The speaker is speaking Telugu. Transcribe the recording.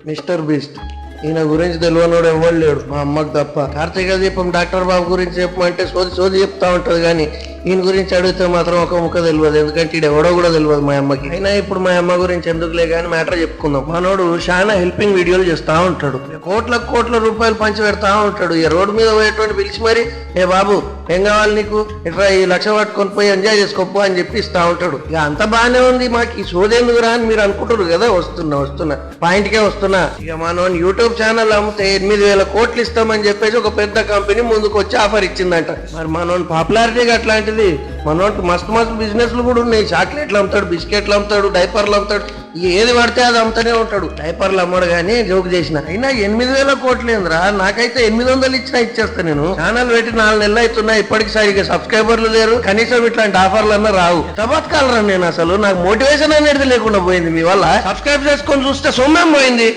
Mister beast. ఈయన గురించి తెలియనోడు ఎవరు లేడు మా అమ్మకు తప్ప. కార్తీక దీపం డాక్టర్ బాబు గురించి చెప్పమంటే సోది సోది చెప్తా ఉంటది, కానీ ఈయన గురించి అడిగితే మాత్రం ఒక ముక్క తెలియదు. ఎందుకంటే ఈడు ఎవడో కూడా తెలియదు మా అమ్మకి. అయినా ఇప్పుడు మా అమ్మ గురించి ఎందుకులే కానీ మ్యాటర్ చెప్పుకుందాం. మనోడు చాలా హెల్పింగ్ వీడియోలు చేస్తా ఉంటాడు, కోట్ల రూపాయలు పంచి పెడతా ఉంటాడు. ఈ రోడ్డు మీద పోయేటువంటి పిలిచి మరి, ఏ బాబు ఏం కావాలి నీకు, ఇట్లా ఈ 1,00,000 పట్టుకొని పోయి ఎంజాయ్ చేసుకోపో అని చెప్పి ఇస్తా ఉంటాడు. ఇక అంత బాగానే ఉంది, మాకు ఈ సోదేందుకు రా అని మీరు అనుకుంటారు కదా. వస్తున్నా పాయింట్కే వస్తున్నా. ఇక మనం యూట్యూబ్ ఛానల్ అమ్మితే 8,000 కోట్లు ఇస్తామని చెప్పేసి ఒక పెద్ద కంపెనీ ముందుకు వచ్చి ఆఫర్ ఇచ్చిందంట. మరి మనోని పాపులారిటీగా అట్లాంటిది. మనోటి మస్తు బిజినెస్లు కూడా ఉన్నాయి. చాక్లెట్లు అమ్ముతాడు, బిస్కెట్లు అమ్ముతాడు, డైపర్లు అమ్ముతాడు, ఏది పడితే అది అమ్ముతూనే ఉంటాడు. డైపర్లు అమ్మడు కానీ జోక్ చేసిన. అయినా 8,000 కోట్లు ఏందిరా, నాకైతే 800 ఇచ్చినా ఇచ్చేస్తా. నేను ఛానల్ పెట్టి 4 నెలలు అవుతున్నా, ఇప్పటికి సరిగ్గా సబ్స్క్రైబర్లు లేరు, కనీసం ఇట్లాంటి ఆఫర్లు అన్నా రావు. బతకాలరా నేను. అసలు నాకు మోటివేషన్ అనేది లేకుండా పోయింది మీ వల్ల. సబ్స్క్రైబ్ చేసుకొని చూస్తే సొమ్మేం పోయింది.